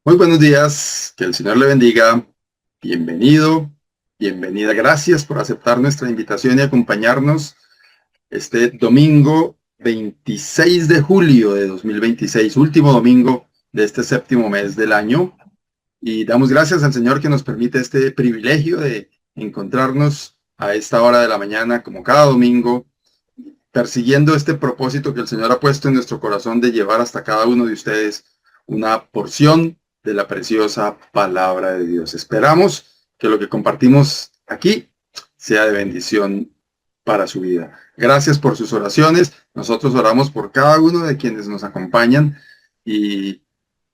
Muy buenos días, que el Señor le bendiga. Bienvenido, bienvenida. Gracias por aceptar nuestra invitación y acompañarnos este domingo 26 de julio de 2026, último domingo de este séptimo mes del año. Y damos gracias al Señor que nos permite este privilegio de encontrarnos a esta hora de la mañana, como cada domingo, persiguiendo este propósito que el Señor ha puesto en nuestro corazón de llevar hasta cada uno de ustedes una porción de la preciosa palabra de Dios. Esperamos que lo que compartimos aquí sea de bendición para su vida. Gracias por sus oraciones. Nosotros oramos por cada uno de quienes nos acompañan y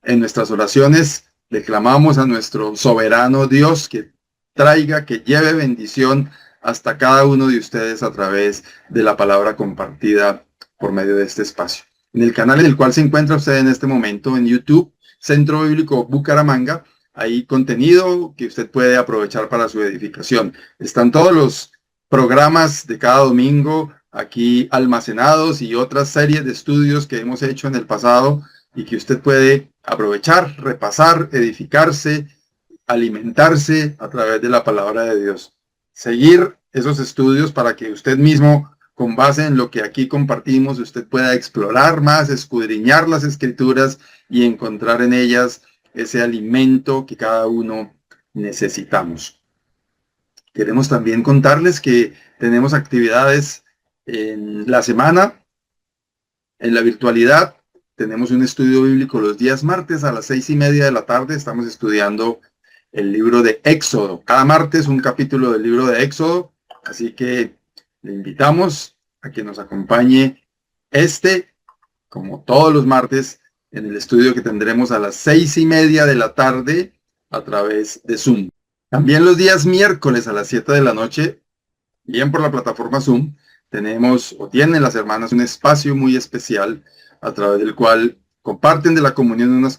en nuestras oraciones le clamamos a nuestro soberano Dios que traiga, que lleve bendición hasta cada uno de ustedes a través de la palabra compartida por medio de este espacio. En el canal en el cual se encuentra usted en este momento, en YouTube, Centro Bíblico Bucaramanga, hay contenido que usted puede aprovechar para su edificación. Están todos los programas de cada domingo aquí almacenados y otras series de estudios que hemos hecho en el pasado y que usted puede aprovechar, repasar, edificarse, alimentarse a través de la palabra de Dios. Seguir esos estudios para que usted mismo, con base en lo que aquí compartimos, usted pueda explorar más, escudriñar las escrituras y encontrar en ellas ese alimento que cada uno necesitamos. Queremos también contarles que tenemos actividades en la semana, en la virtualidad. Tenemos un estudio bíblico los días martes a las 6:30 de la tarde. Estamos estudiando el libro de Éxodo. Cada martes un capítulo del libro de Éxodo. Así que le invitamos a que nos acompañe como todos los martes, en el estudio que tendremos a las 6:30 de la tarde a través de Zoom. También los días miércoles a las 7 de la noche, bien por la plataforma Zoom, tienen las hermanas un espacio muy especial a través del cual comparten de la comunión unas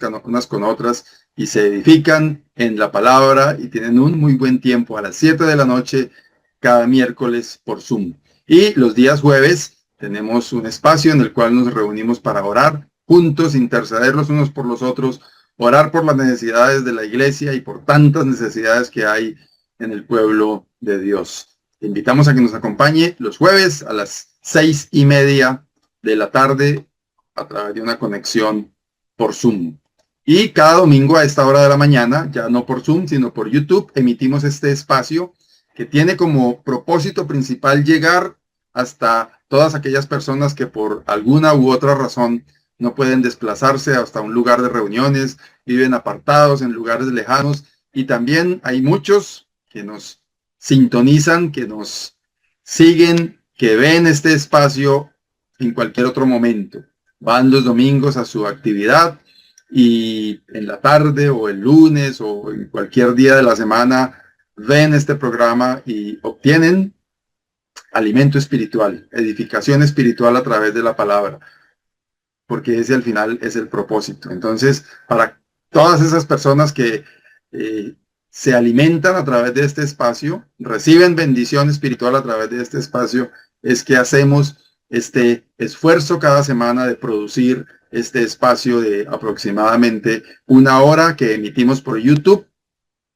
con otras y se edifican en la palabra y tienen un muy buen tiempo a las 7 de la noche cada miércoles por Zoom. Y los días jueves tenemos un espacio en el cual nos reunimos para orar juntos, interceder los unos por los otros, orar por las necesidades de la iglesia y por tantas necesidades que hay en el pueblo de Dios. Te invitamos a que nos acompañe los jueves a las 6:30 de la tarde a través de una conexión por Zoom. Y cada domingo a esta hora de la mañana, ya no por Zoom, sino por YouTube, emitimos este espacio que tiene como propósito principal llegar hasta todas aquellas personas que por alguna u otra razón no pueden desplazarse hasta un lugar de reuniones, viven apartados en lugares lejanos, y también hay muchos que nos sintonizan, que nos siguen, que ven este espacio en cualquier otro momento. Van los domingos a su actividad y en la tarde o el lunes o en cualquier día de la semana ven este programa y obtienen alimento espiritual, edificación espiritual a través de la palabra, porque ese al final es el propósito. Entonces, para todas esas personas que se alimentan a través de este espacio, reciben bendición espiritual a través de este espacio, es que hacemos este esfuerzo cada semana de producir este espacio de aproximadamente 1 hora que emitimos por YouTube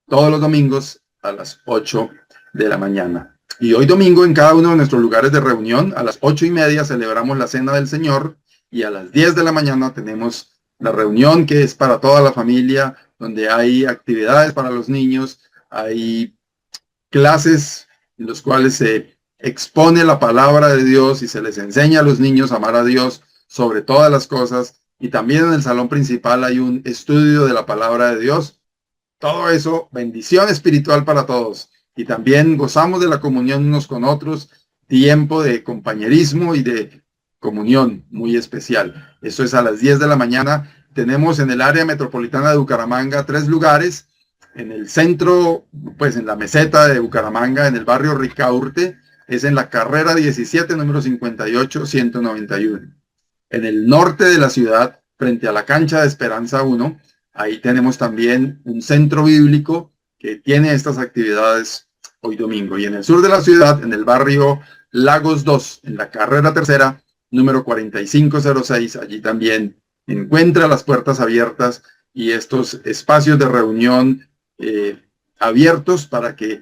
todos los domingos a las 8 de la mañana. Y hoy domingo en cada uno de nuestros lugares de reunión a las 8:30 celebramos la Cena del Señor y a las 10 de la mañana tenemos la reunión que es para toda la familia, donde hay actividades para los niños, hay clases en los cuales se expone la palabra de Dios y se les enseña a los niños a amar a Dios sobre todas las cosas. Y también en el salón principal hay un estudio de la palabra de Dios. Todo eso, bendición espiritual para todos. Y también gozamos de la comunión unos con otros, tiempo de compañerismo y de comunión muy especial. Eso es a las 10 de la mañana. Tenemos en el área metropolitana de Bucaramanga 3 lugares. En el centro, pues en la meseta de Bucaramanga, en el barrio Ricaurte, es en la carrera 17, número 58-191. En el norte de la ciudad, frente a la cancha de Esperanza 1, ahí tenemos también un centro bíblico que tiene estas actividades hoy domingo. Y en el sur de la ciudad, en el barrio Lagos 2, en la carrera tercera, número 4506, allí también encuentra las puertas abiertas y estos espacios de reunión abiertos para que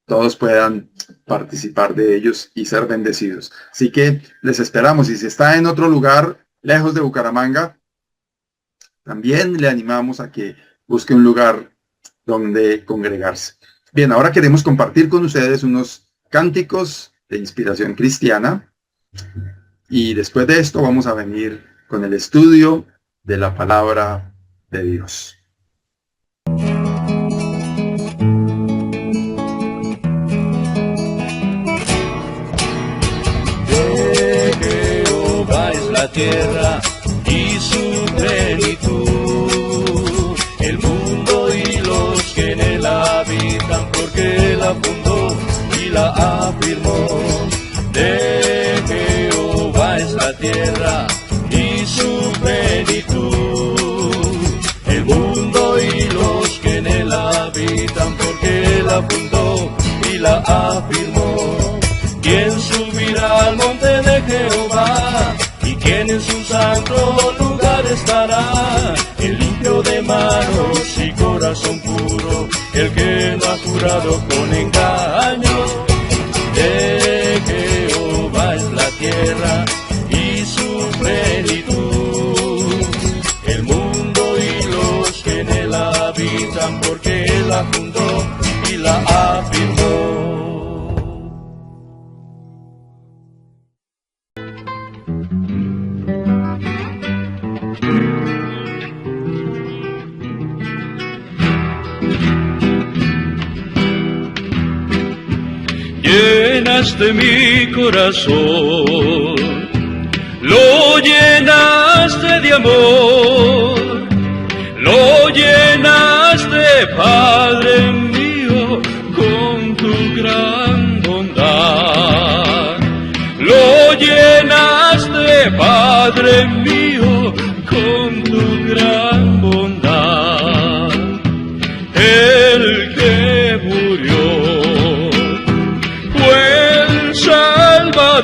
todos puedan participar de ellos y ser bendecidos. Así que les esperamos. Y si está en otro lugar, lejos de Bucaramanga, también le animamos a que busque un lugar donde congregarse. Bien, ahora queremos compartir con ustedes unos cánticos de inspiración cristiana. Y después de esto vamos a venir con el estudio de la palabra de Dios. La tierra y su plenitud, el mundo y los que en él habitan, porque la fundó y la afirmó. De Jehová es la tierra y su plenitud, el mundo y los que en él habitan, porque la fundó y la afirmó. ¿Quién subirá al monte de Jehová? ¿Quién en su santo lugar estará? El limpio de manos y corazón puro, el que no ha jurado con engaños. De Jehová es la tierra y su plenitud, el mundo y los que en él habitan, porque él la fundó y la afirmó. Llenaste mi corazón, lo llenaste de amor, lo llenaste, Padre mío, con tu gran bondad. Lo llenaste, Padre mío, con tu gran bondad. El que murió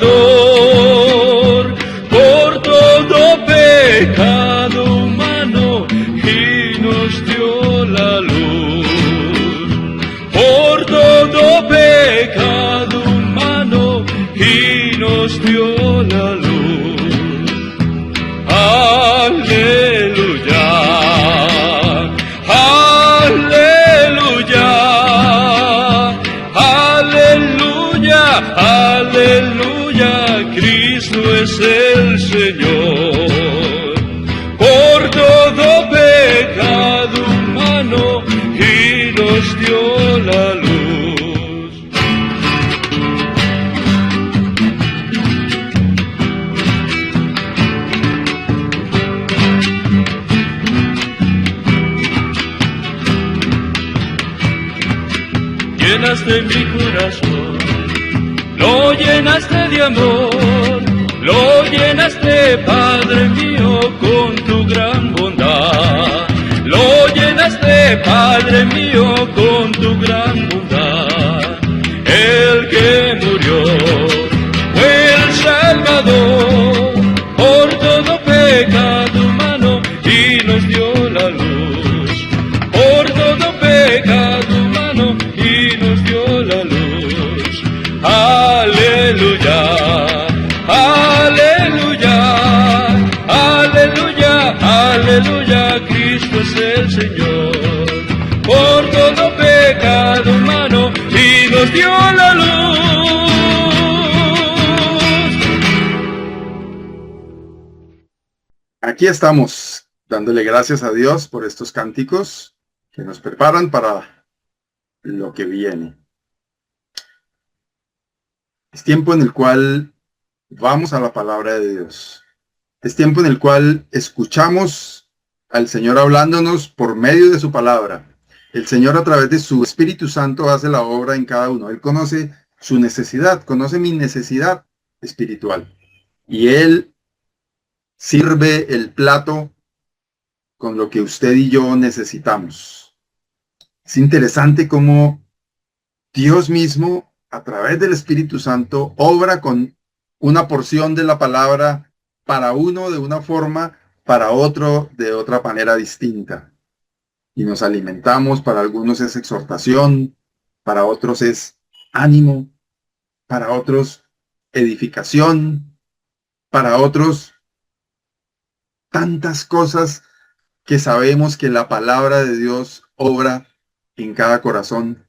Salvador por todo pecado humano y nos dio la luz. Por todo pecado humano y nos dio la luz. Aleluya, aleluya, aleluya, aleluya, Cristo es el Señor. Por todo pecado humano y nos dio la luz. Llenaste mi corazón, lo llenaste de amor, lo llenaste, Padre mío, con tu gran bondad. Lo llenaste, Padre mío, con tu gran bondad. El que murió fue el Salvador por todo pecado humano y nos dio la luz. Por todo pecado humano y nos dio la luz. Aleluya, aleluya, aleluya, aleluya, Cristo es el Señor. Por todo pecado humano y nos dio la luz. Aquí estamos dándole gracias a Dios por estos cánticos que nos preparan para lo que viene. Es tiempo en el cual vamos a la palabra de Dios. Es tiempo en el cual escuchamos al Señor hablándonos por medio de su palabra. El Señor, a través de su Espíritu Santo, hace la obra en cada uno. Él conoce su necesidad, conoce mi necesidad espiritual. Y Él sirve el plato con lo que usted y yo necesitamos. Es interesante cómo Dios mismo, a través del Espíritu Santo, obra con una porción de la palabra para uno de una forma, para otro de otra manera distinta. y nos alimentamos. Para algunos es exhortación, para otros es ánimo, para otros edificación, para otros tantas cosas que sabemos que la palabra de Dios obra en cada corazón,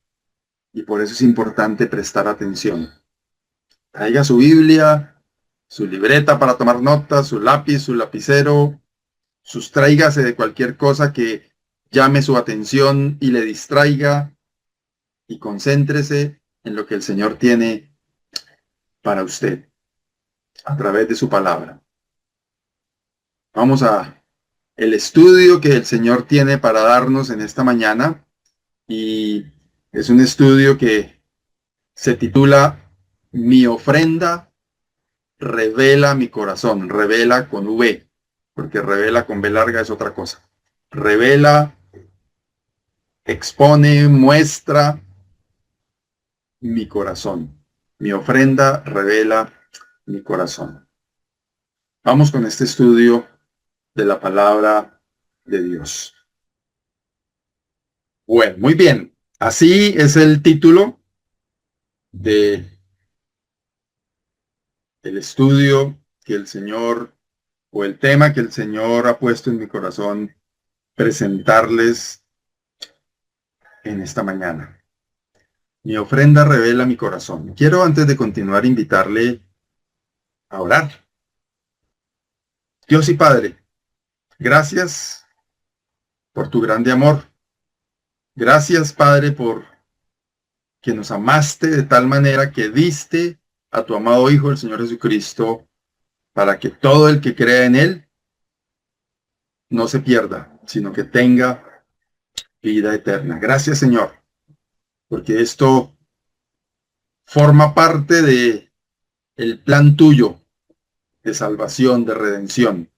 y por eso es importante prestar atención. Traiga su Biblia, su libreta para tomar notas, su lápiz, su lapicero, sustráigase de cualquier cosa que llame su atención y le distraiga, y concéntrese en lo que el Señor tiene para usted a través de su palabra. Vamos a el estudio que el Señor tiene para darnos en esta mañana, y es un estudio que se titula Mi ofrenda revela mi corazón. Revela con V, porque revela con B larga es otra cosa. Revela, expone, muestra mi corazón. Mi ofrenda revela mi corazón. Vamos con este estudio de la palabra de Dios. Bueno, muy bien. Así es el título de el estudio que el Señor, o el tema que el Señor ha puesto en mi corazón presentarles en esta mañana. Mi ofrenda revela mi corazón. Quiero, antes de continuar, invitarle a orar. Dios y Padre, gracias por tu grande amor. Gracias, Padre, por que nos amaste de tal manera que diste a tu amado Hijo, el Señor Jesucristo, para que todo el que crea en Él no se pierda, sino que tenga vida eterna. Gracias, Señor, porque esto forma parte de el plan tuyo de salvación, de redención.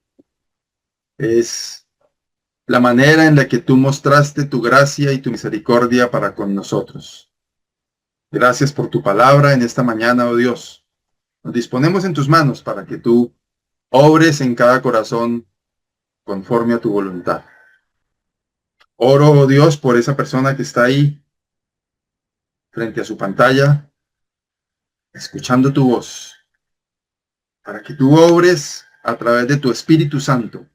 Es la manera en la que tú mostraste tu gracia y tu misericordia para con nosotros. Gracias por tu palabra en esta mañana, oh Dios. Nos disponemos en tus manos para que tú obres en cada corazón conforme a tu voluntad. Oro, oh Dios, por esa persona que está ahí frente a su pantalla, escuchando tu voz, para que tú obres a través de tu Espíritu Santo.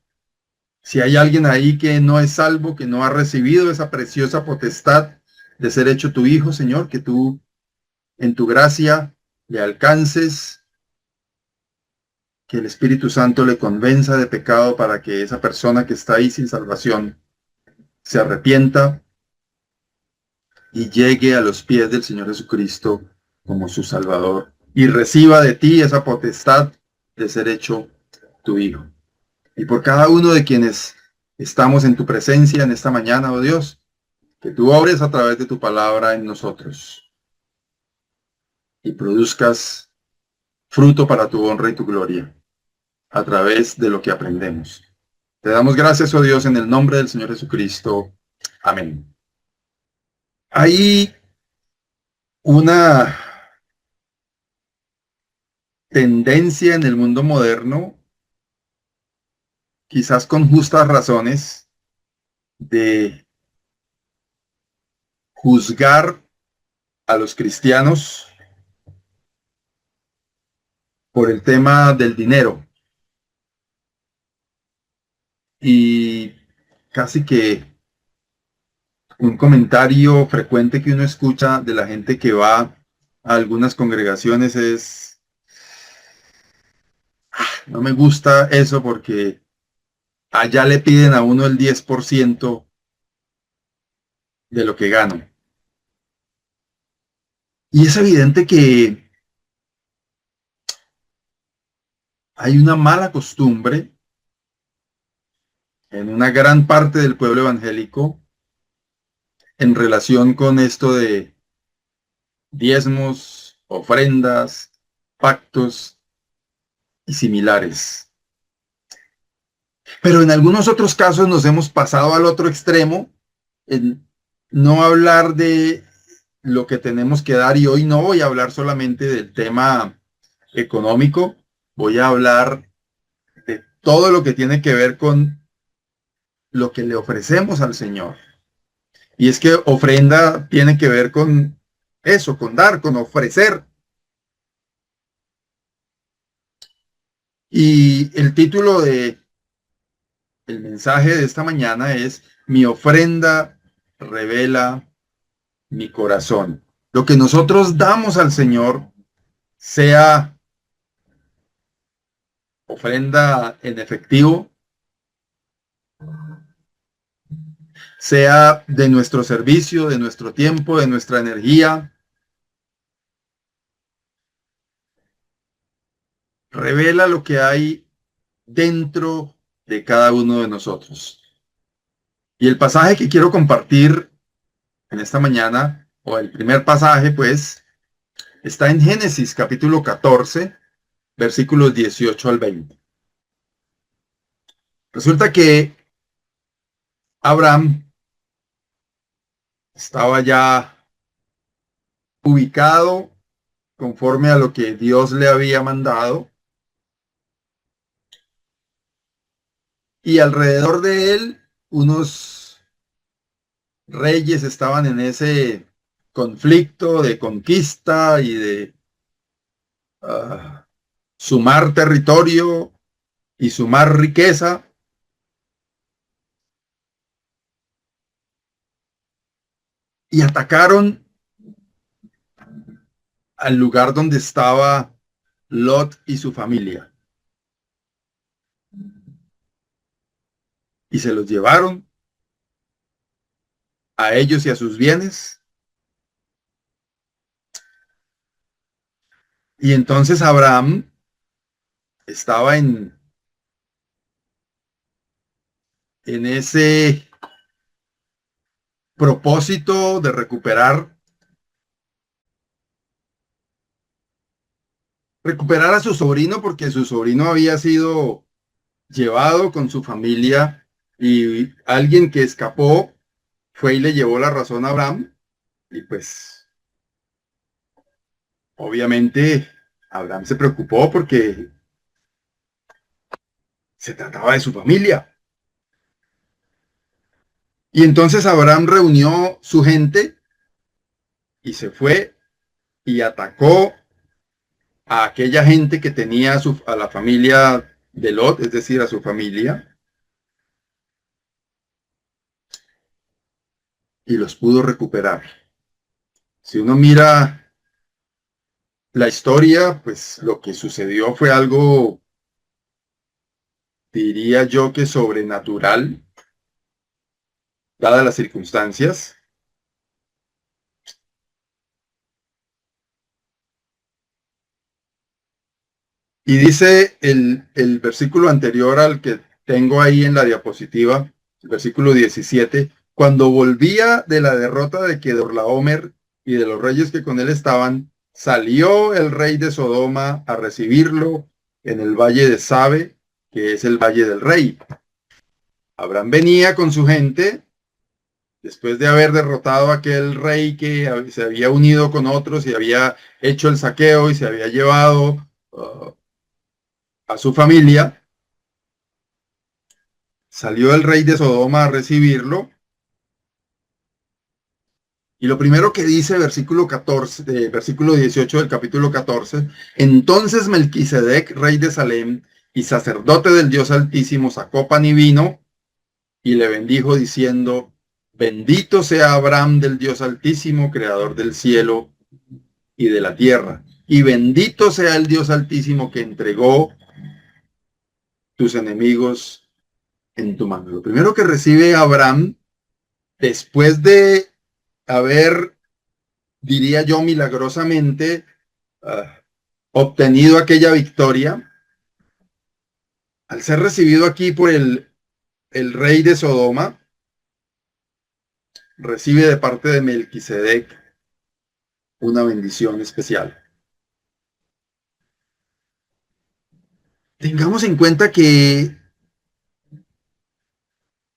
Si hay alguien ahí que no es salvo, que no ha recibido esa preciosa potestad de ser hecho tu hijo, Señor, que tú en tu gracia le alcances, que el Espíritu Santo le convenza de pecado para que esa persona que está ahí sin salvación se arrepienta y llegue a los pies del Señor Jesucristo como su Salvador y reciba de ti esa potestad de ser hecho tu hijo. Y por cada uno de quienes estamos en tu presencia en esta mañana, oh Dios, que tú obres a través de tu palabra en nosotros y produzcas fruto para tu honra y tu gloria a través de lo que aprendemos. Te damos gracias, oh Dios, en el nombre del Señor Jesucristo. Amén. Hay una tendencia en el mundo moderno, quizás con justas razones, de juzgar a los cristianos por el tema del dinero. Y casi que un comentario frecuente que uno escucha de la gente que va a algunas congregaciones es: no me gusta eso porque allá le piden a uno el 10% de lo que gano. Y es evidente que hay una mala costumbre en una gran parte del pueblo evangélico en relación con esto de diezmos, ofrendas, pactos y similares. Pero en algunos otros casos nos hemos pasado al otro extremo, en no hablar de lo que tenemos que dar, y hoy no voy a hablar solamente del tema económico, voy a hablar de todo lo que tiene que ver con lo que le ofrecemos al Señor. Y es que ofrenda tiene que ver con eso, con dar, con ofrecer. Y el título de el mensaje de esta mañana es: mi ofrenda revela mi corazón. Lo que nosotros damos al Señor, sea ofrenda en efectivo, sea de nuestro servicio, de nuestro tiempo, de nuestra energía, revela lo que hay dentro de cada uno de nosotros. Y el pasaje que quiero compartir en esta mañana, o el primer pasaje, pues, está en Génesis capítulo 14, versículos 18 al 20. Resulta que Abraham estaba ya ubicado conforme a lo que Dios le había mandado, y alrededor de él unos reyes estaban en ese conflicto de conquista y de sumar territorio y sumar riqueza, y atacaron al lugar donde estaba Lot y su familia, y se los llevaron a ellos y a sus bienes. Y entonces Abraham estaba en ese propósito de recuperar a su sobrino, porque su sobrino había sido llevado con su familia, y alguien que escapó fue y le llevó la razón a Abraham. Y pues obviamente Abraham se preocupó porque se trataba de su familia. Y entonces Abraham reunió su gente y se fue y atacó a aquella gente que tenía a la familia de Lot, es decir, a su familia, y los pudo recuperar. Si uno mira la historia, pues lo que sucedió fue algo, diría yo, que sobrenatural, dadas las circunstancias. Y dice el versículo anterior al que tengo ahí en la diapositiva, el versículo 17: cuando volvía de la derrota de Kedorlaomer y de los reyes que con él estaban, salió el rey de Sodoma a recibirlo en el valle de Sabe, que es el valle del rey. Abraham venía con su gente después de haber derrotado a aquel rey que se había unido con otros y había hecho el saqueo y se había llevado a su familia. Salió el rey de Sodoma a recibirlo. Y lo primero que dice versículo 14, versículo 18 del capítulo 14: entonces Melquisedec, rey de Salem y sacerdote del Dios Altísimo, sacó pan y vino y le bendijo diciendo: bendito sea Abraham del Dios Altísimo, creador del cielo y de la tierra, y bendito sea el Dios Altísimo que entregó tus enemigos en tu mano. Lo primero que recibe Abraham, después de haber, diría yo, milagrosamente obtenido aquella victoria, al ser recibido aquí por el rey de Sodoma, recibe de parte de Melquisedec una bendición especial. Tengamos en cuenta que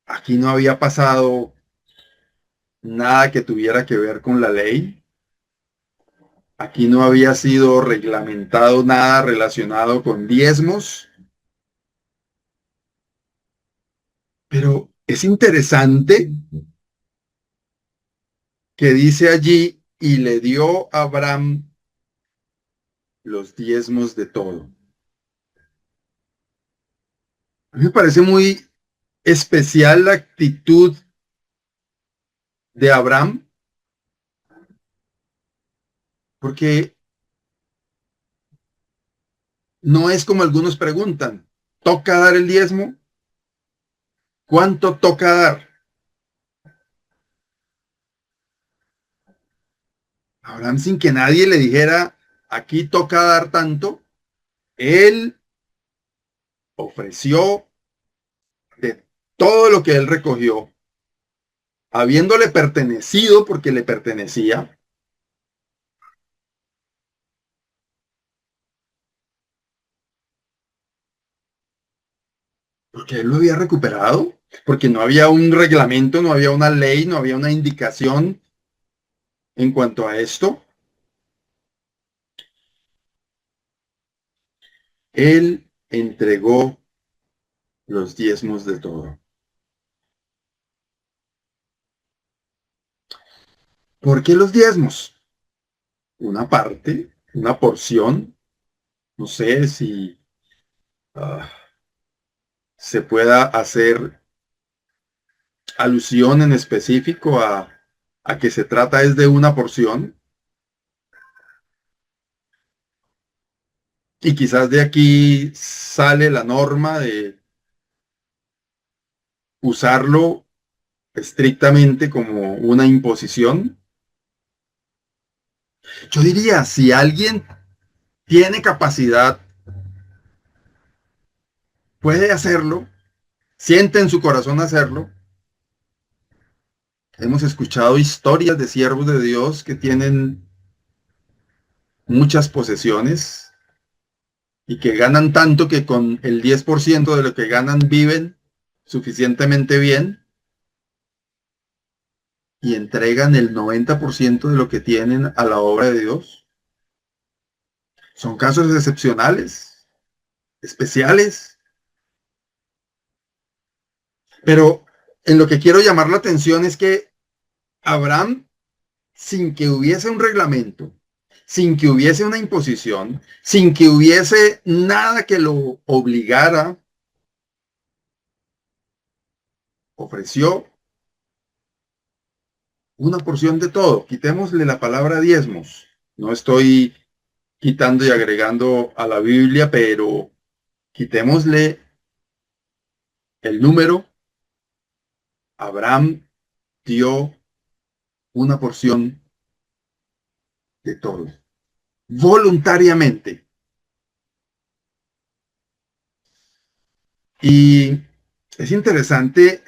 aquí no había pasado nada que tuviera que ver con la ley. Aquí no había sido reglamentado nada relacionado con diezmos. Pero es interesante que dice allí, y le dio a Abraham los diezmos de todo. A mí me parece muy especial la actitud de Abraham, porque no es como algunos preguntan, ¿toca dar el diezmo? ¿Cuánto toca dar? Abraham, sin que nadie le dijera, aquí toca dar tanto, él ofreció de todo lo que él recogió, habiéndole pertenecido porque le pertenecía, porque él lo había recuperado, porque no había un reglamento, no había una ley, no había una indicación en cuanto a esto. Él entregó los diezmos de todo. ¿Por qué los diezmos? Una parte, una porción, no sé si uh, se pueda hacer alusión en específico a que se trata es de una porción, y quizás de aquí sale la norma de usarlo estrictamente como una imposición. Yo diría, si alguien tiene capacidad, puede hacerlo, siente en su corazón hacerlo. Hemos escuchado historias de siervos de Dios que tienen muchas posesiones y que ganan tanto que con el 10% de lo que ganan viven suficientemente bien y entregan el 90% de lo que tienen a la obra de Dios. Son casos excepcionales, especiales, pero en lo que quiero llamar la atención es que Abraham, sin que hubiese un reglamento, sin que hubiese una imposición, sin que hubiese nada que lo obligara, ofreció una porción de todo. Quitémosle la palabra diezmos. No estoy quitando y agregando a la Biblia, pero quitémosle el número. Abraham dio una porción de todo, voluntariamente. Y es interesante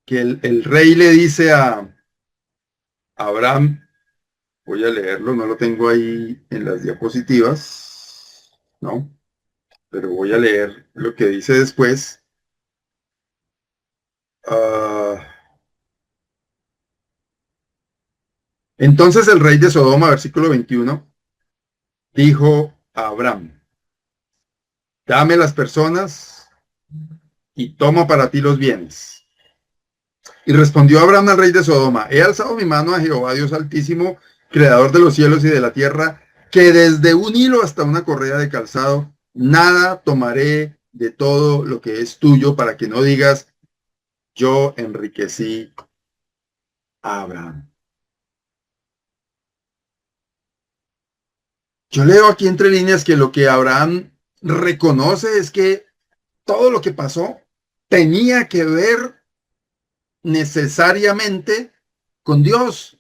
que el rey le dice a Abraham, voy a leerlo, no lo tengo ahí en las diapositivas, ¿no? Pero voy a leer lo que dice después. Uh, entonces el rey de Sodoma, versículo 21, dijo a Abraham, dame las personas y toma para ti los bienes. Y respondió Abraham al rey de Sodoma, he alzado mi mano a Jehová, Dios altísimo, creador de los cielos y de la tierra, que desde un hilo hasta una correa de calzado, nada tomaré de todo lo que es tuyo, para que no digas, yo enriquecí a Abraham. Yo leo aquí entre líneas que lo que Abraham reconoce es que todo lo que pasó tenía que ver necesariamente con Dios.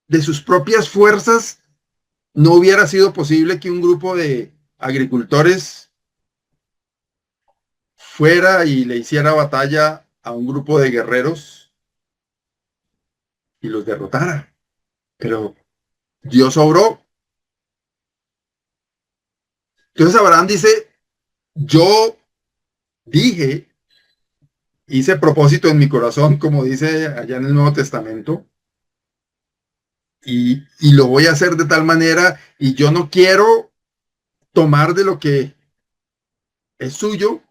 De sus propias fuerzas no hubiera sido posible que un grupo de agricultores fuera y le hiciera batalla a un grupo de guerreros y los derrotara. Pero Dios obró. Entonces Abraham dice, yo dije, hice propósito en mi corazón, como dice allá en el Nuevo Testamento, y lo voy a hacer de tal manera, y yo no quiero tomar de lo que es suyo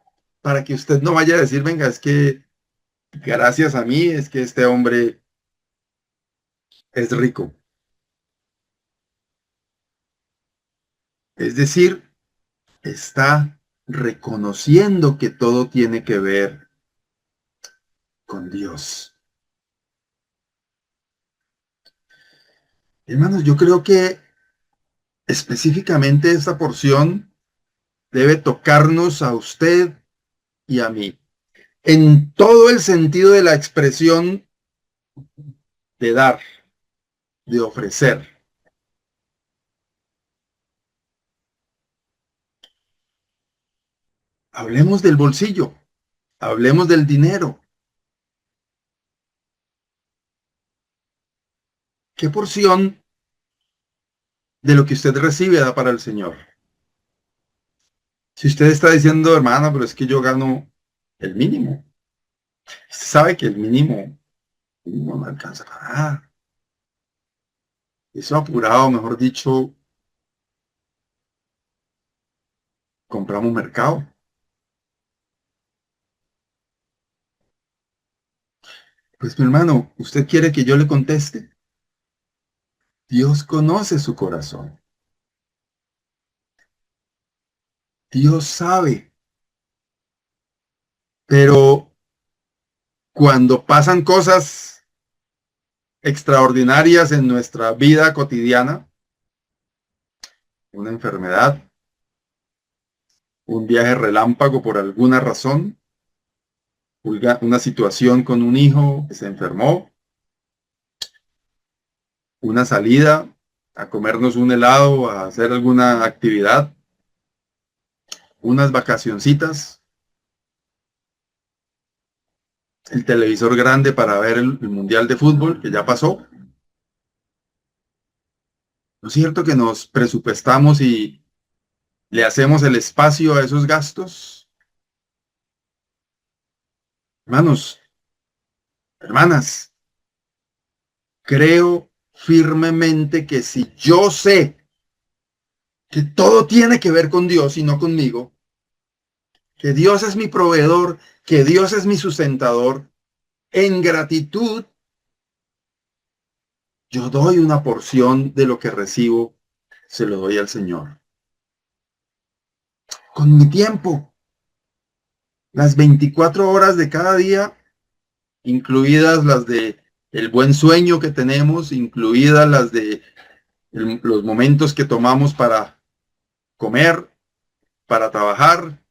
para que usted no vaya a decir, venga, es que Gracias a mí es que este hombre es rico. Es decir, está reconociendo que todo tiene que ver con Dios. Hermanos, yo creo que específicamente esta porción debe tocarnos a usted y a mí, en todo el sentido de la expresión de dar, de ofrecer. Hablemos del bolsillo, hablemos del dinero. ¿Qué porción de lo que usted recibe da para el Señor? Si usted está diciendo, hermano, pero es que yo gano el mínimo. Usted sabe que el mínimo no alcanza para nada. Eso apurado, mejor dicho, compramos mercado. Pues mi hermano, ¿usted quiere que yo le conteste? Dios conoce su corazón. Dios sabe. Pero cuando pasan cosas extraordinarias en nuestra vida cotidiana, una enfermedad, un viaje relámpago por alguna razón, una situación con un hijo que se enfermó, una salida a comernos un helado, a hacer alguna actividad, unas vacacioncitas, el televisor grande para ver el Mundial de Fútbol, que ya pasó. ¿No es cierto que nos presupuestamos y le hacemos el espacio a esos gastos? Hermanos, hermanas, creo firmemente que si yo sé que todo tiene que ver con Dios y no conmigo, que Dios es mi proveedor, que Dios es mi sustentador, en gratitud yo doy una porción de lo que recibo, se lo doy al Señor. Con mi tiempo, las 24 horas de cada día, incluidas las de el buen sueño que tenemos, incluidas las de los momentos que tomamos para comer, para trabajar,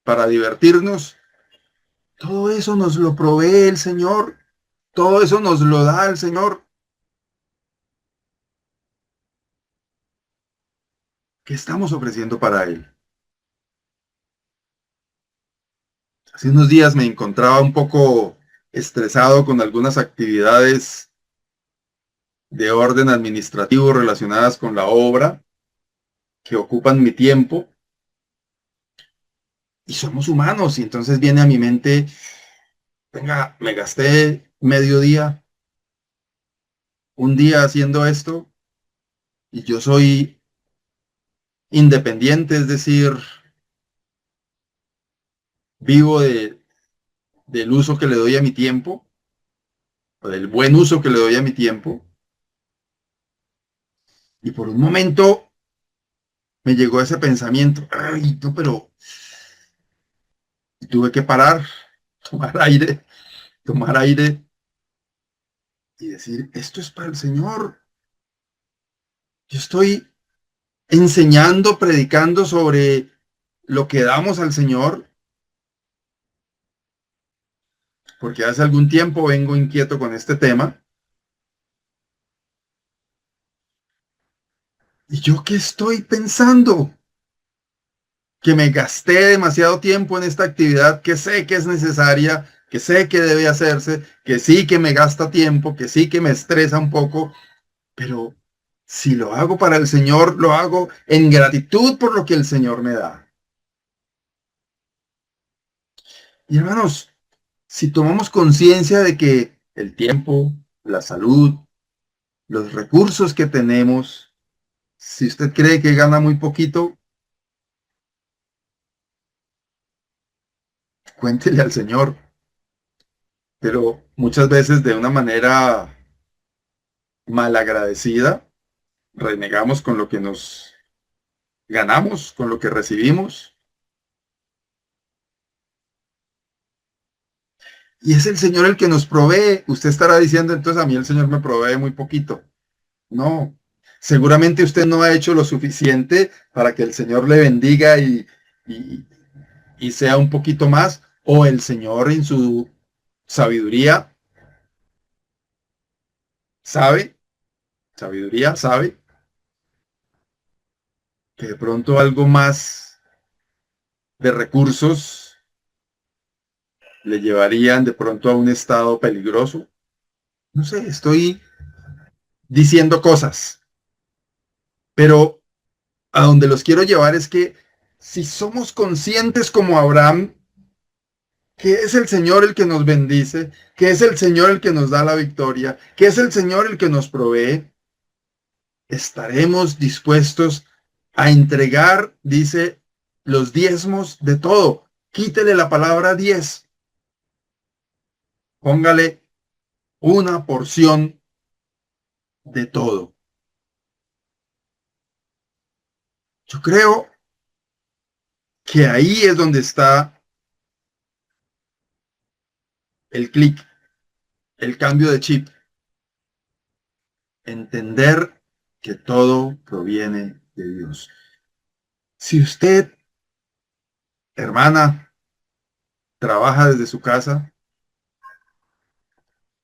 para divertirnos, todo eso nos lo provee el Señor, todo eso nos lo da el Señor. ¿Qué estamos ofreciendo para Él? Hace unos días me encontraba un poco estresado con algunas actividades de orden administrativo relacionadas con la obra que ocupan mi tiempo y somos humanos y entonces viene a mi mente, venga, me gasté medio día, un día haciendo esto y yo soy independiente, es decir, vivo del uso que le doy a mi tiempo o del buen uso que le doy a mi tiempo y por un momento me llegó ese pensamiento, ay, no, pero tuve que parar, tomar aire, tomar aire y decir, esto es para el Señor. Yo estoy enseñando, predicando sobre lo que damos al Señor, porque hace algún tiempo vengo inquieto con este tema. ¿Y yo qué estoy pensando? Que me gasté demasiado tiempo en esta actividad que sé que es necesaria, que sé que debe hacerse, que sí que me gasta tiempo, que sí que me estresa un poco, pero si lo hago para el Señor, lo hago en gratitud por lo que el Señor me da. Y hermanos, si tomamos conciencia de que el tiempo, la salud, los recursos que tenemos, si usted cree que gana muy poquito, cuéntele al Señor. pero muchas veces de una manera malagradecida, renegamos con lo que nos ganamos, con lo que recibimos. Y es el Señor el que nos provee. Usted estará diciendo, entonces a mí el Señor me provee muy poquito. No, seguramente usted no ha hecho lo suficiente para que el Señor le bendiga y, y sea un poquito más, o el Señor en su sabiduría sabe, sabe que de pronto algo más de recursos le llevarían de pronto a un estado peligroso. No sé, estoy diciendo cosas, pero a donde los quiero llevar es que si somos conscientes como Abraham, que es el Señor el que nos bendice, que es el Señor el que nos da la victoria, que es el Señor el que nos provee, estaremos dispuestos a entregar, dice, los diezmos de todo. Quítele la palabra 10, póngale una porción de todo. Yo creo que ahí es donde está el clic, el cambio de chip. Entender que todo proviene de Dios. Si usted, hermana, trabaja desde su casa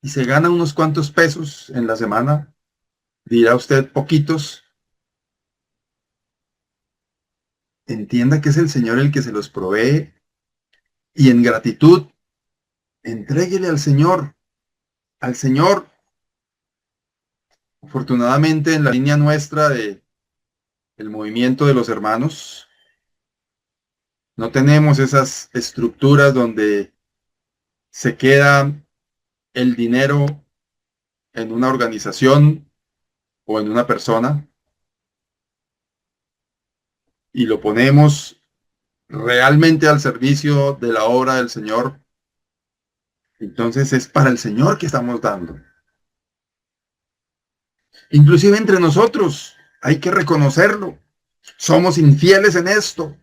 y se gana unos cuantos pesos en la semana, dirá usted poquitos, entienda que es el Señor el que se los provee y en gratitud, entréguele al Señor, al Señor. Afortunadamente en la línea nuestra de el movimiento de los hermanos, no tenemos esas estructuras donde se queda el dinero en una organización o en una persona y lo ponemos realmente al servicio de la obra del Señor. Entonces es para el Señor que estamos dando. Inclusive entre nosotros hay que reconocerlo. Somos infieles en esto.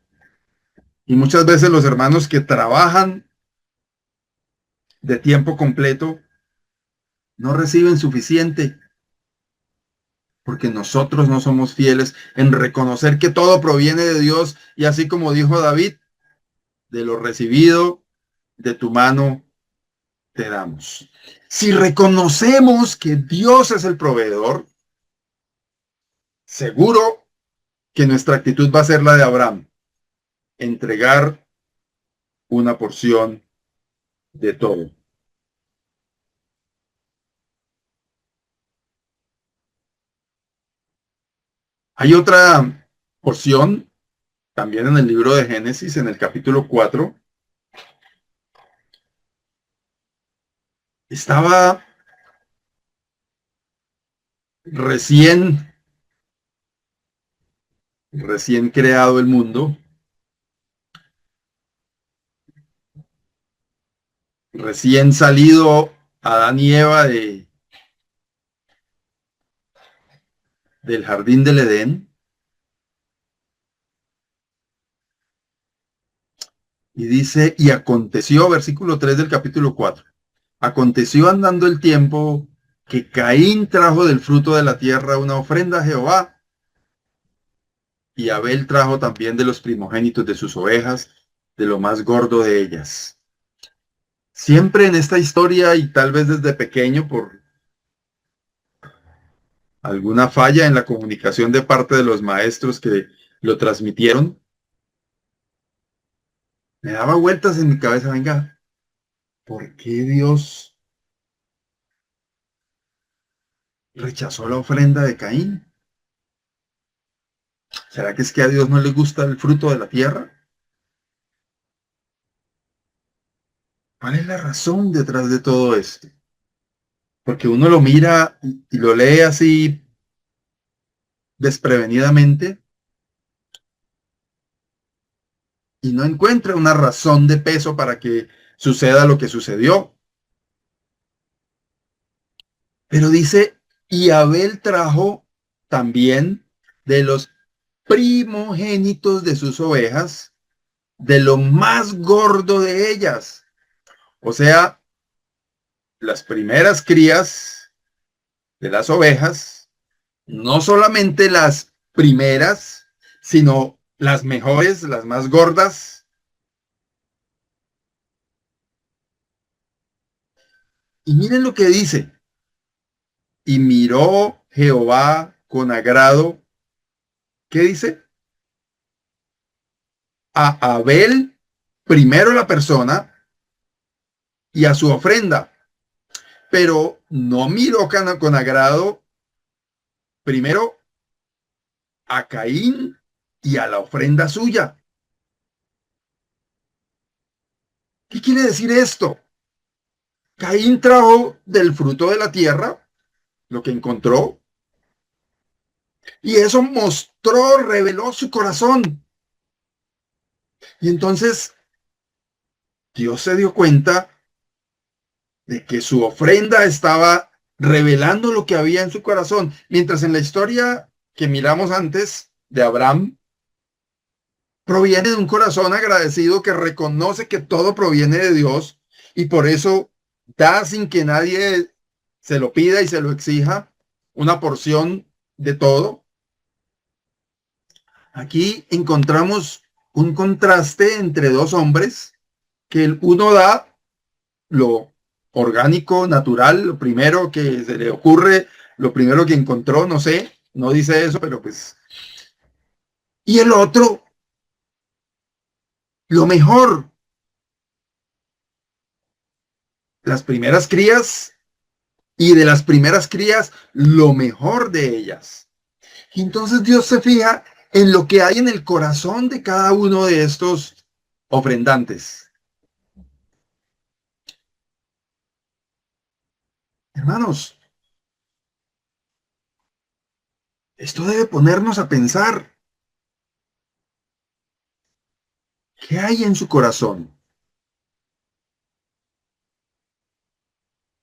Y muchas veces los hermanos que trabajan de tiempo completo no reciben suficiente porque nosotros no somos fieles en reconocer que todo proviene de Dios y así como dijo David, de lo recibido de tu mano te damos. Si reconocemos que Dios es el proveedor, seguro que nuestra actitud va a ser la de Abraham, entregar una porción de todo. Hay otra porción también en el libro de Génesis, en el capítulo 4. Estaba recién creado el mundo, recién salido Adán y Eva del jardín del Edén. Y dice, y aconteció, versículo 3 del capítulo 4, aconteció andando el tiempo que Caín trajo del fruto de la tierra una ofrenda a Jehová, y Abel trajo también de los primogénitos de sus ovejas, de lo más gordo de ellas. Siempre en esta historia, y tal vez desde pequeño por alguna falla en la comunicación de parte de los maestros que lo transmitieron, me daba vueltas en mi cabeza, venga, ¿por qué Dios rechazó la ofrenda de Caín? ¿Será que es que a Dios no le gusta el fruto de la tierra? ¿Cuál es la razón detrás de todo esto? Porque uno lo mira y lo lee así desprevenidamente y no encuentra una razón de peso para que suceda lo que sucedió. Pero dice, y Abel trajo también de los primogénitos de sus ovejas, de lo más gordo de ellas. O sea, las primeras crías de las ovejas, no solamente las primeras, sino las mejores, las más gordas. Y miren lo que dice. Y miró Jehová con agrado. ¿Qué dice? A Abel, primero la persona, y a su ofrenda. Pero no miró con agrado primero a Caín y a la ofrenda suya. ¿Qué quiere decir esto? Caín trajo del fruto de la tierra lo que encontró y eso mostró, reveló su corazón. Y entonces Dios se dio cuenta de que su ofrenda estaba revelando lo que había en su corazón, mientras en la historia que miramos antes de Abraham, proviene de un corazón agradecido que reconoce que todo proviene de Dios y por eso da sin que nadie se lo pida y se lo exija una porción de todo. Aquí encontramos un contraste entre dos hombres, que el uno da lo orgánico, natural, lo primero que se le ocurre, lo primero que encontró, no sé, no dice eso, pero pues... Y el otro, lo mejor, las primeras crías y de las primeras crías, lo mejor de ellas. Y entonces Dios se fija en lo que hay en el corazón de cada uno de estos ofrendantes. Hermanos, esto debe ponernos a pensar, ¿qué hay en su corazón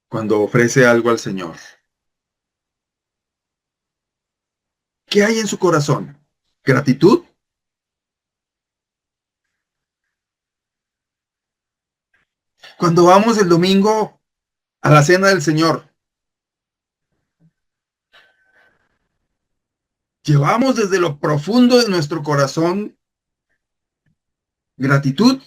cuando ofrece algo al Señor? ¿Qué hay en su corazón? ¿Gratitud? Cuando vamos el domingo a la cena del Señor, llevamos desde lo profundo de nuestro corazón gratitud.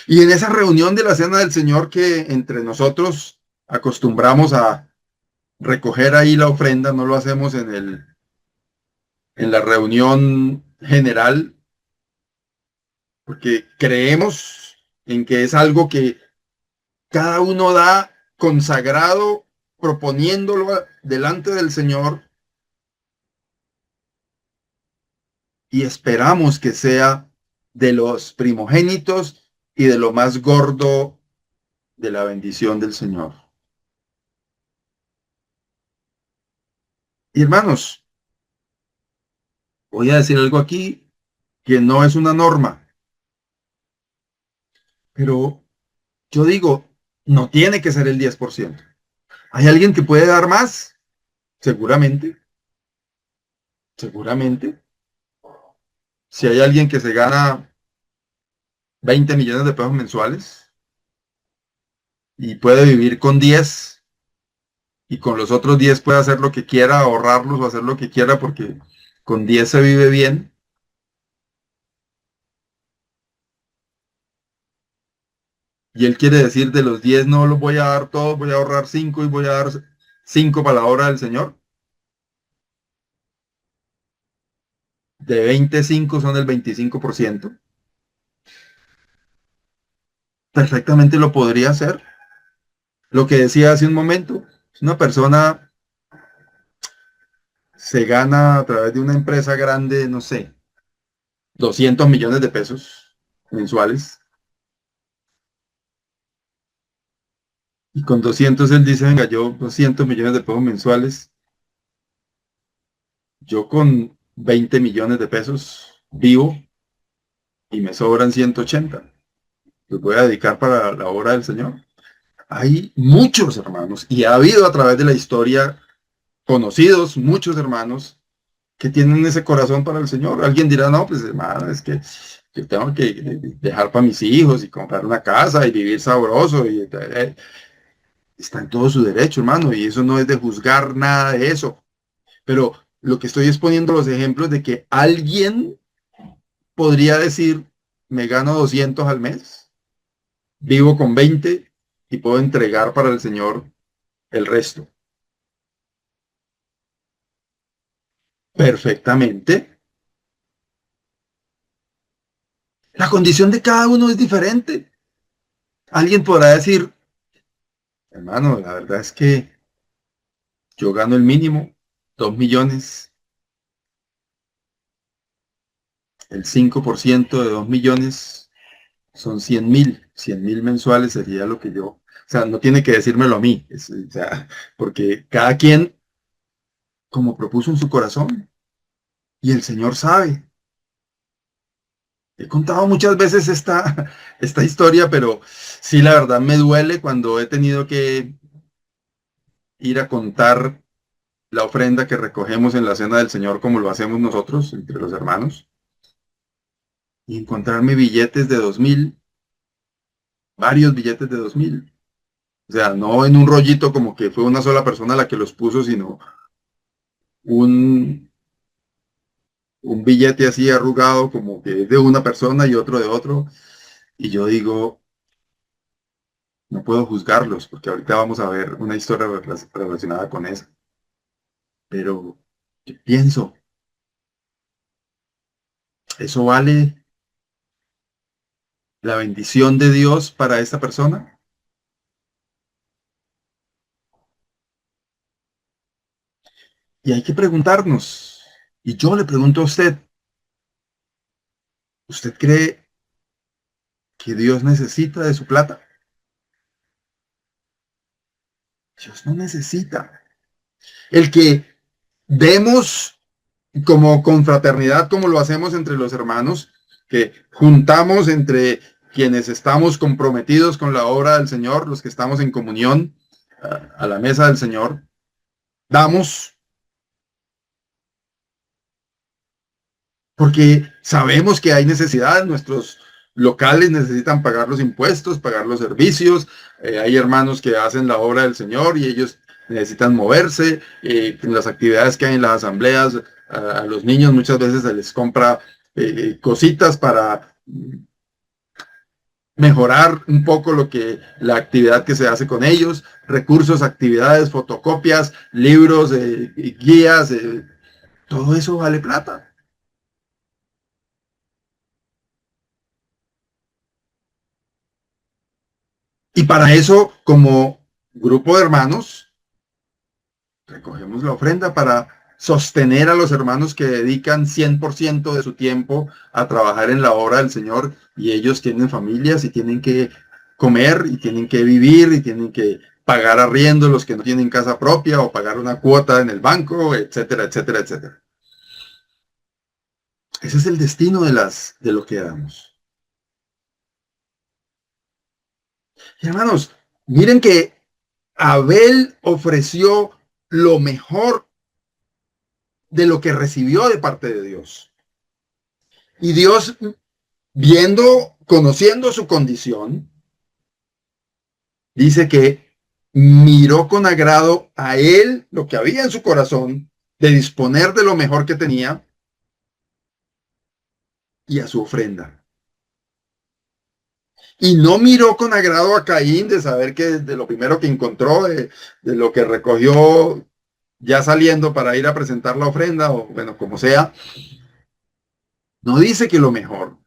Y en esa reunión de la cena del Señor que entre nosotros acostumbramos a recoger ahí la ofrenda, no lo hacemos en la reunión general, porque creemos en que es algo que cada uno da consagrado, proponiéndolo delante del Señor y esperamos que sea de los primogénitos y de lo más gordo de la bendición del Señor. Y hermanos, voy a decir algo aquí que no es una norma, pero yo digo, no tiene que ser el 10%. ¿Hay alguien que puede dar más? Seguramente, seguramente. Si hay alguien que se gana 20 millones de pesos mensuales y puede vivir con 10 y con los otros 10 puede hacer lo que quiera, ahorrarlos o hacer lo que quiera porque con 10 se vive bien. Y él quiere decir, de los 10 no los voy a dar todos, voy a ahorrar 5 y voy a dar 5 para la obra del Señor. De 25 son el 25%. Perfectamente lo podría hacer. Lo que decía hace un momento, una persona se gana a través de una empresa grande, no sé, 200 millones de pesos mensuales. Y con 200 él dice, venga, yo 200 millones de pesos mensuales, yo con 20 millones de pesos vivo y me sobran 180. los voy a dedicar para la obra del Señor. Hay muchos hermanos, y ha habido a través de la historia conocidos, muchos hermanos que tienen ese corazón para el Señor. Alguien dirá, no, pues hermano, es que yo tengo que dejar para mis hijos y comprar una casa y vivir sabroso. Está en todo su derecho, hermano, y eso no es de juzgar nada de eso. Pero lo que estoy exponiendo los ejemplos de que alguien podría decir, me gano 200 al mes, vivo con 20 y puedo entregar para el Señor el resto. Perfectamente. La condición de cada uno es diferente. Alguien podrá decir, hermano, la verdad es que yo gano el mínimo, 2 millones, el 5% de 2 millones son 100.000 mensuales sería lo que yo, o sea, no tiene que decírmelo a mí, o sea, porque cada quien como propuso en su corazón y el Señor sabe. He contado muchas veces esta historia, pero sí, la verdad me duele cuando he tenido que ir a contar la ofrenda que recogemos en la cena del Señor como lo hacemos nosotros entre los hermanos y encontrarme billetes de 2.000, varios billetes de 2.000. O sea, no en un rollito como que fue una sola persona la que los puso, sino un, un billete así arrugado como que es de una persona y otro de otro. Y yo digo, no puedo juzgarlos porque ahorita vamos a ver una historia relacionada con eso. Pero yo pienso, ¿eso vale la bendición de Dios para esta persona? Y hay que preguntarnos, y yo le pregunto a usted, ¿usted cree que Dios necesita de su plata? Dios no necesita. El que demos como confraternidad, como lo hacemos entre los hermanos, que juntamos entre quienes estamos comprometidos con la obra del Señor, los que estamos en comunión a la mesa del Señor, damos porque sabemos que hay necesidad, nuestros locales necesitan pagar los impuestos, pagar los servicios, hay hermanos que hacen la obra del Señor y ellos necesitan moverse, en las actividades que hay en las asambleas, a los niños muchas veces se les compra cositas para mejorar un poco la actividad que se hace con ellos, recursos, actividades, fotocopias, libros, guías, todo eso vale plata. Y para eso, como grupo de hermanos, recogemos la ofrenda para sostener a los hermanos que dedican 100% de su tiempo a trabajar en la obra del Señor y ellos tienen familias y tienen que comer y tienen que vivir y tienen que pagar arriendo los que no tienen casa propia o pagar una cuota en el banco, etcétera, etcétera, etcétera. Ese es el destino de lo que damos. Y hermanos, miren que Abel ofreció lo mejor de lo que recibió de parte de Dios. Y Dios, viendo, conociendo su condición, dice que miró con agrado a él lo que había en su corazón de disponer de lo mejor que tenía y a su ofrenda. Y no miró con agrado a Caín de saber que de lo primero que encontró, de lo que recogió ya saliendo para ir a presentar la ofrenda, o bueno, como sea, no dice que lo mejor,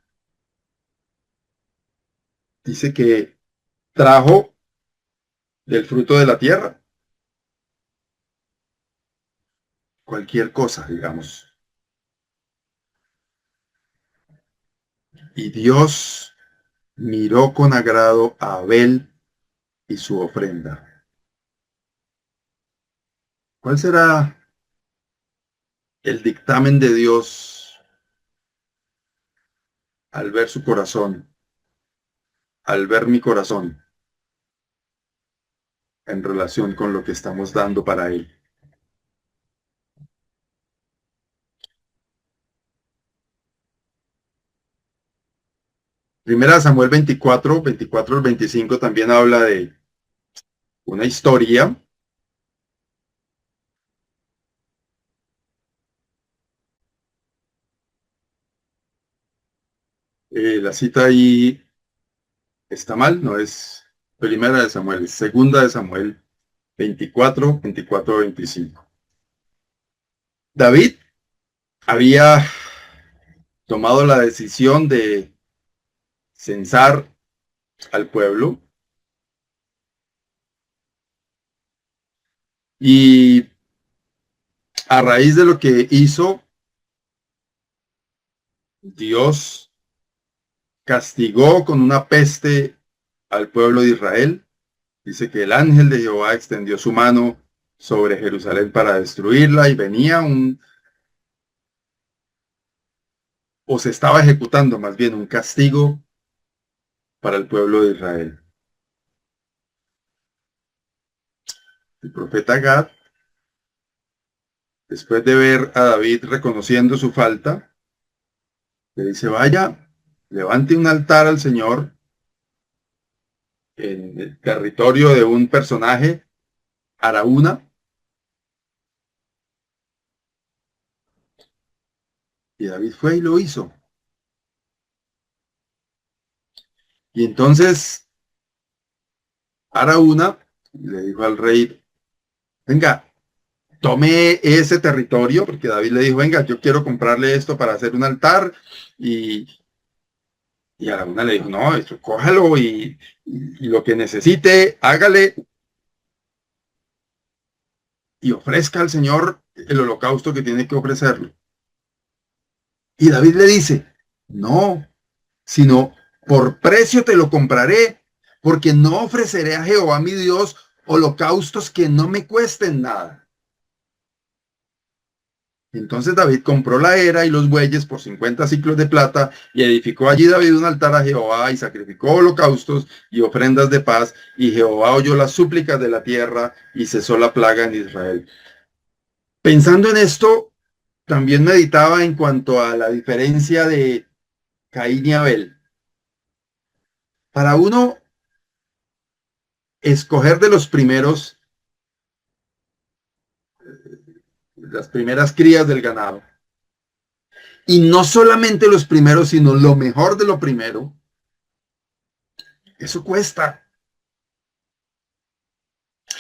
dice que trajo del fruto de la tierra, cualquier cosa, digamos. Y Dios miró con agrado a Abel y su ofrenda. ¿Cuál será el dictamen de Dios al ver su corazón? al ver mi corazón en relación con lo que estamos dando para Él. Primera de Samuel 24 al 25 también habla de una historia. La cita ahí está mal, no es Primera de Samuel, es Segunda de Samuel 24 25. David había tomado la decisión de censar al pueblo y a raíz de lo que hizo, Dios castigó con una peste al pueblo de Israel. Dice que el ángel de Jehová extendió su mano sobre Jerusalén para destruirla y venía o se estaba ejecutando más bien un castigo para el pueblo de Israel. El profeta Gad, después de ver a David reconociendo su falta, le dice, vaya, levante un altar al Señor en el territorio de un personaje, Araúna, y David fue y lo hizo. Y entonces Araúna le dijo al rey, venga, tome ese territorio, porque David le dijo, venga, yo quiero comprarle esto para hacer un altar, y, y Araúna le dijo, no, esto, cójalo y lo que necesite, hágale y ofrezca al Señor el holocausto que tiene que ofrecerle. Y David le dice, no, sino por precio te lo compraré, porque no ofreceré a Jehová mi Dios holocaustos que no me cuesten nada. Entonces David compró la era y los bueyes por 50 ciclos de plata y edificó allí David un altar a Jehová y sacrificó holocaustos y ofrendas de paz, y Jehová oyó las súplicas de la tierra y cesó la plaga en Israel. Pensando en esto, también meditaba en cuanto a la diferencia de Caín y Abel. Para uno escoger de los primeros, las primeras crías del ganado, y no solamente los primeros, sino lo mejor de lo primero, eso cuesta.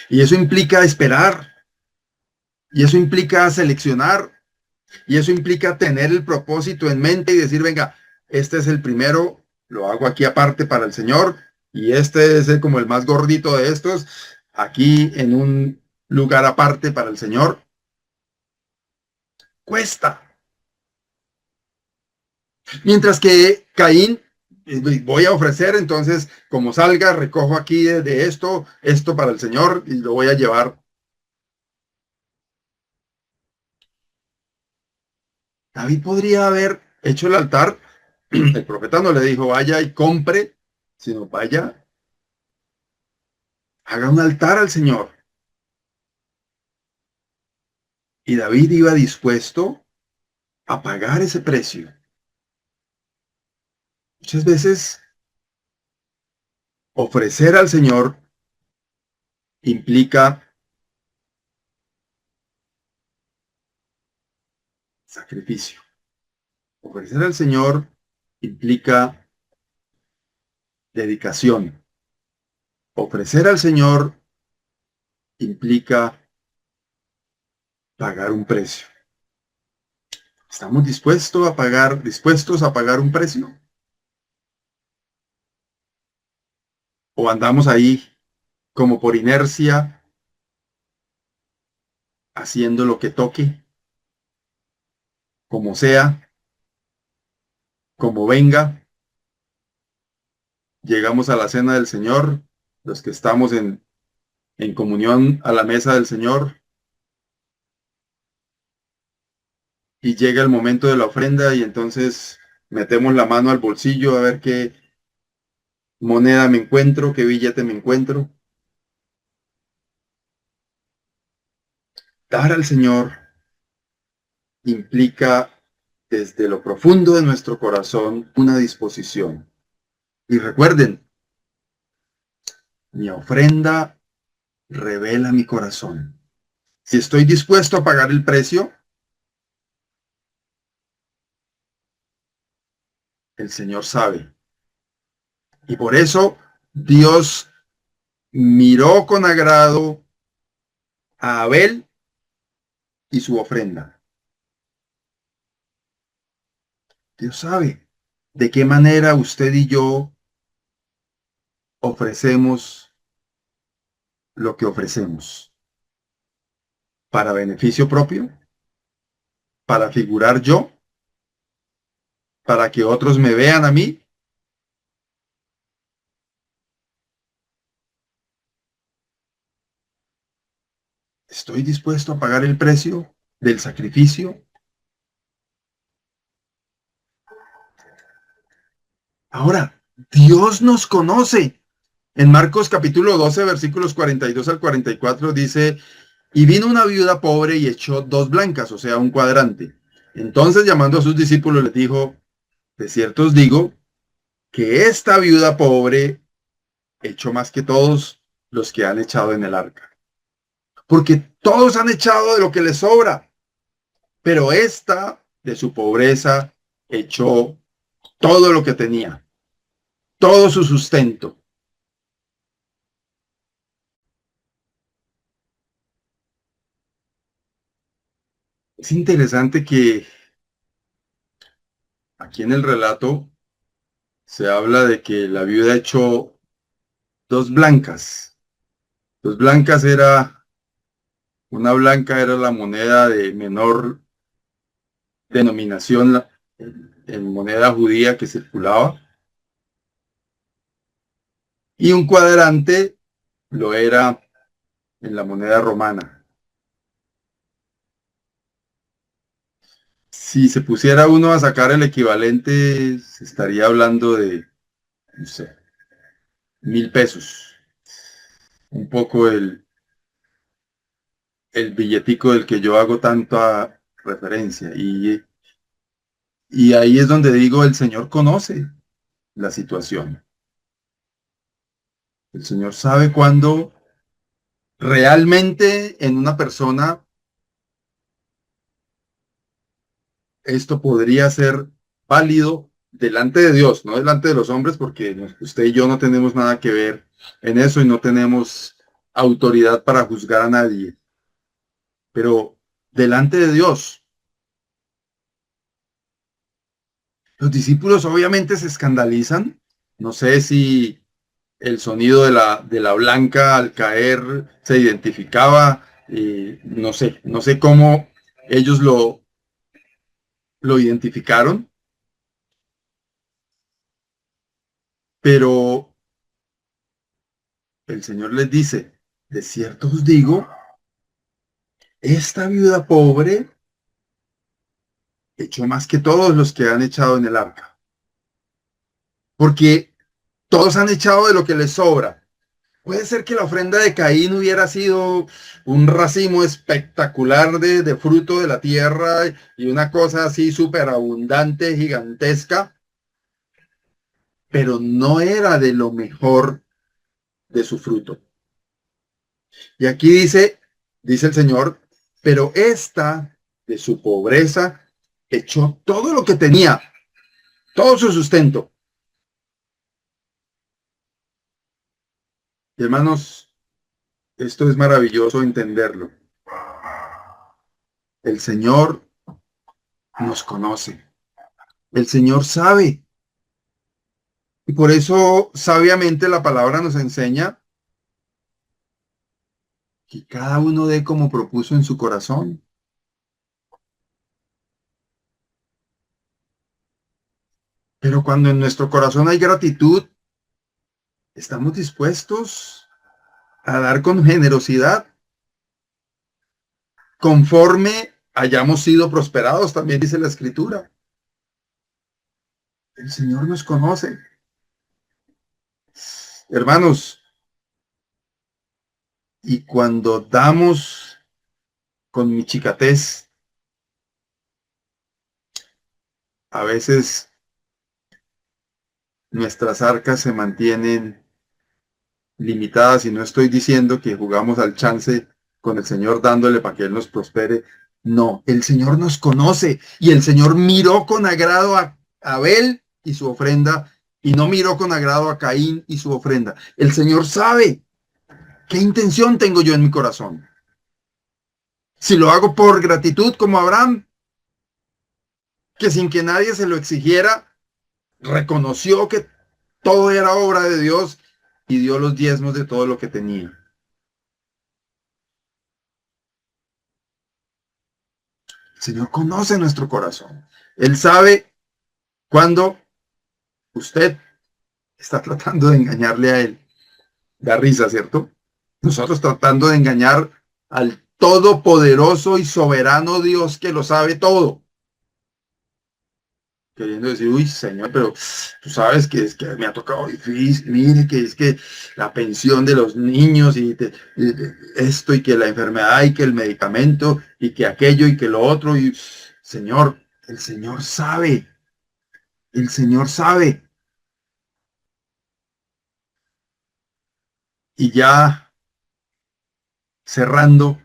Y eso implica esperar, y eso implica seleccionar, y eso implica tener el propósito en mente y decir, venga, este es el primero, lo hago aquí aparte para el Señor, y este es como el más gordito de estos, aquí en un lugar aparte para el Señor. Cuesta. Mientras que Caín, voy a ofrecer, entonces, como salga, recojo aquí de esto para el Señor y lo voy a llevar. David podría haber hecho el altar. El profeta no le dijo, vaya y compre, sino vaya, haga un altar al Señor. Y David iba dispuesto a pagar ese precio. Muchas veces ofrecer al Señor implica sacrificio. Ofrecer al Señor implica dedicación. Ofrecer al Señor implica pagar un precio. ¿Estamos dispuestos a pagar un precio? ¿O andamos ahí como por inercia, haciendo lo que toque, como sea, como venga? Llegamos a la cena del Señor, los que estamos en comunión a la mesa del Señor, y llega el momento de la ofrenda y entonces metemos la mano al bolsillo a ver moneda me encuentro, qué billete me encuentro. Dar al Señor implica desde lo profundo de nuestro corazón una disposición. Y recuerden, mi ofrenda revela mi corazón. Si estoy dispuesto a pagar el precio, el Señor sabe. Y por eso Dios miró con agrado a Abel y su ofrenda. Dios sabe de qué manera usted y yo ofrecemos lo que ofrecemos. ¿Para beneficio propio? ¿Para figurar yo? ¿Para que otros me vean a mí? ¿Estoy dispuesto a pagar el precio del sacrificio? Ahora, Dios nos conoce. En Marcos capítulo 12, versículos 42 al 44 dice, y vino una viuda pobre y echó 2 blancas, o sea, un cuadrante. Entonces, llamando a sus discípulos, les dijo, de cierto os digo, que esta viuda pobre echó más que todos los que han echado en el arca. Porque todos han echado de lo que les sobra, pero esta, de su pobreza, echó todo lo que tenía, todo su sustento. Es interesante que aquí en el relato se habla de que la viuda echó 2 blancas. 2 blancas una blanca era la moneda de menor denominación en moneda judía que circulaba. Y un cuadrante lo era en la moneda romana. Si se pusiera uno a sacar el equivalente, se estaría hablando de, no sé, 1000 pesos. Un poco el billetico del que yo hago tanta referencia. Y ahí es donde digo, el Señor conoce la situación. El Señor sabe cuándo realmente en una persona esto podría ser válido delante de Dios, no delante de los hombres, porque usted y yo no tenemos nada que ver en eso y no tenemos autoridad para juzgar a nadie. Pero delante de Dios, los discípulos obviamente se escandalizan. No sé si el sonido de la blanca al caer se identificaba, no sé cómo ellos lo identificaron, pero el Señor les dice, de cierto os digo, esta viuda pobre echó más que todos los que han echado en el arca, porque todos han echado de lo que les sobra. Puede ser que la ofrenda de Caín hubiera sido un racimo espectacular de fruto de la tierra y una cosa así súper abundante, gigantesca, pero no era de lo mejor de su fruto. Y aquí dice el Señor, pero esta de su pobreza echó todo lo que tenía, todo su sustento. Y hermanos, esto es maravilloso entenderlo. El Señor nos conoce. El Señor sabe. Y por eso sabiamente la palabra nos enseña que cada uno dé como propuso en su corazón. Pero cuando en nuestro corazón hay gratitud, estamos dispuestos a dar con generosidad conforme hayamos sido prosperados, también dice la Escritura. El Señor nos conoce. Hermanos, y cuando damos con mi chicatez, a veces nuestras arcas se mantienen limitadas, y no estoy diciendo que jugamos al chance con el Señor dándole para que Él nos prospere. No, el Señor nos conoce y el Señor miró con agrado a Abel y su ofrenda y no miró con agrado a Caín y su ofrenda. El Señor sabe qué intención tengo yo en mi corazón. Si lo hago por gratitud como Abraham, que sin que nadie se lo exigiera, reconoció que todo era obra de Dios y dio los diezmos de todo lo que tenía. El Señor conoce nuestro corazón. Él sabe cuando usted está tratando de engañarle a Él. Da risa, ¿cierto? Nosotros tratando de engañar al todopoderoso y soberano Dios que lo sabe todo. Queriendo decir, uy, Señor, pero tú sabes que es que me ha tocado difícil, mire que es que la pensión de los niños y esto y que la enfermedad y que el medicamento y que aquello y que lo otro. Y Señor, el Señor sabe, el Señor sabe. Y ya cerrando,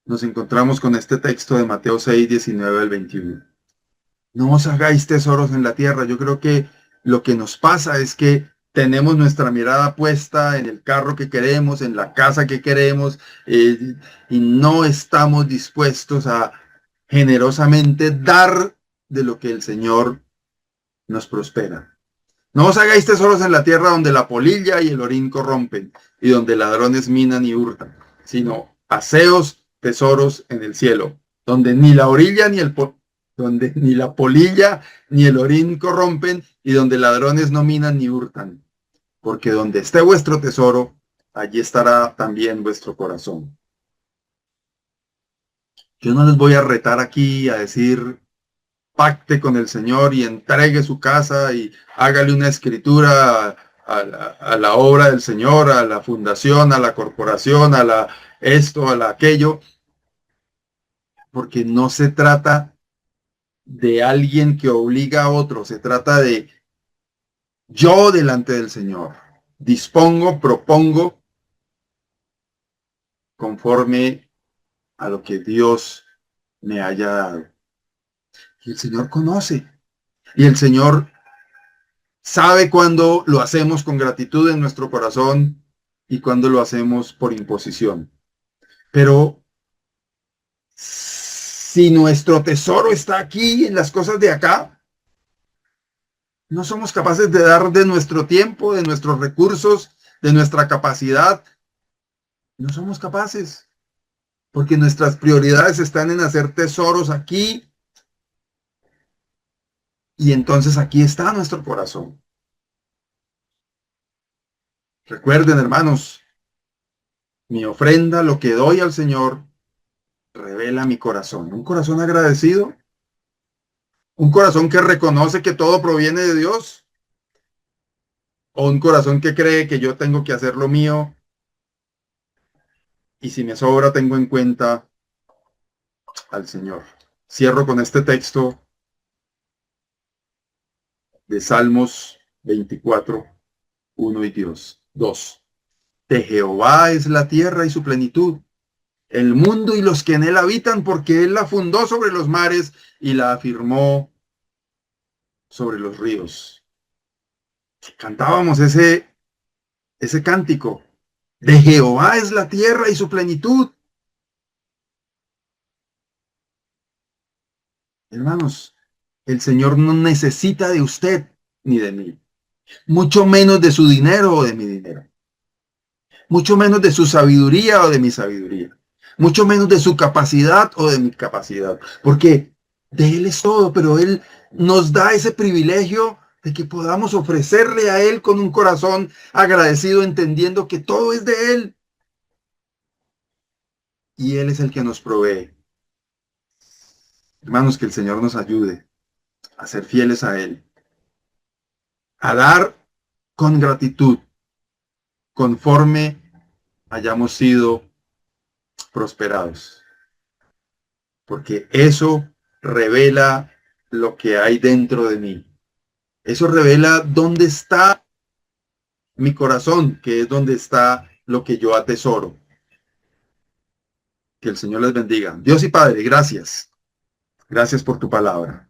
nos encontramos con este texto de Mateo 6, 19 al 21. No os hagáis tesoros en la tierra. Yo creo que lo que nos pasa es que tenemos nuestra mirada puesta en el carro que queremos, en la casa que queremos, y no estamos dispuestos a generosamente dar de lo que el Señor nos prospera. No os hagáis tesoros en la tierra donde la polilla y el orín corrompen y donde ladrones minan y hurtan, sino haceos tesoros en el cielo, donde ni la orilla ni donde ni la polilla ni el orín corrompen y donde ladrones no minan ni hurtan, porque donde esté vuestro tesoro, allí estará también vuestro corazón. Yo no les voy a retar aquí a decir pacte con el Señor y entregue su casa y hágale una escritura a la obra del Señor, a la fundación, a la corporación, a la esto, a la aquello, porque no se trata de alguien que obliga a otro, se trata de yo delante del Señor. Dispongo, propongo conforme a lo que Dios me haya dado. Y el Señor conoce. Y el Señor sabe cuando lo hacemos con gratitud en nuestro corazón y cuando lo hacemos por imposición. Pero si nuestro tesoro está aquí en las cosas de acá, no somos capaces de dar de nuestro tiempo, de nuestros recursos, de nuestra capacidad. No somos capaces, porque nuestras prioridades están en hacer tesoros aquí. Y entonces aquí está nuestro corazón. Recuerden, hermanos, mi ofrenda, lo que doy al Señor, revela mi corazón. Un corazón agradecido, un corazón que reconoce que todo proviene de Dios, o un corazón que cree que yo tengo que hacer lo mío y si me sobra tengo en cuenta al Señor. Cierro con este texto de Salmos 24, 1 y 2. De Jehová es la tierra y su plenitud, el mundo y los que en él habitan, porque él la fundó sobre los mares y la afirmó sobre los ríos. Cantábamos ese cántico. De Jehová es la tierra y su plenitud. Hermanos, el Señor no necesita de usted ni de mí, mucho menos de su dinero o de mi dinero, mucho menos de su sabiduría o de mi sabiduría, mucho menos de su capacidad o de mi capacidad, porque de Él es todo, pero Él nos da ese privilegio de que podamos ofrecerle a Él con un corazón agradecido, entendiendo que todo es de Él y Él es el que nos provee. Hermanos, que el Señor nos ayude a ser fieles a Él, a dar con gratitud conforme hayamos sido prosperados. Porque eso revela lo que hay dentro de mí. Eso revela dónde está mi corazón, que es donde está lo que yo atesoro. Que el Señor les bendiga. Dios y Padre, gracias. Gracias por tu palabra.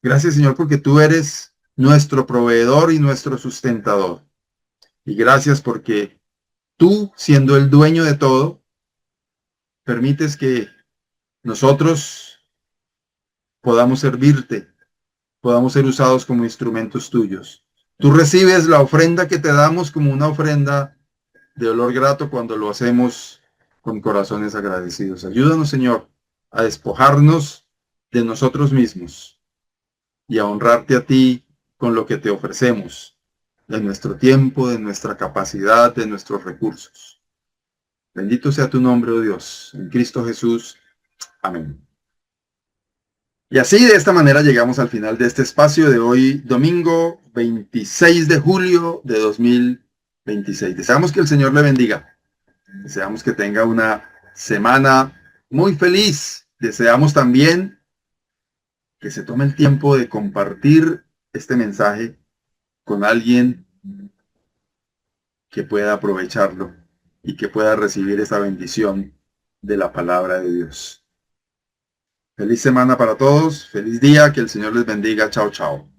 Gracias, Señor, porque tú eres nuestro proveedor y nuestro sustentador. Y gracias porque tú, siendo el dueño de todo, permites que nosotros podamos servirte, podamos ser usados como instrumentos tuyos. Tú recibes la ofrenda que te damos como una ofrenda de olor grato cuando lo hacemos con corazones agradecidos. Ayúdanos, Señor, a despojarnos de nosotros mismos y a honrarte a ti con lo que te ofrecemos, de nuestro tiempo, de nuestra capacidad, de nuestros recursos. Bendito sea tu nombre, oh Dios, en Cristo Jesús. Amén. Y así, de esta manera, llegamos al final de este espacio de hoy, domingo 26 de julio de 2026. Deseamos que el Señor le bendiga. Deseamos que tenga una semana muy feliz. Deseamos también que se tome el tiempo de compartir este mensaje con alguien que pueda aprovecharlo y que pueda recibir esa bendición de la palabra de Dios. Feliz semana para todos, feliz día, que el Señor les bendiga. Chao, chao.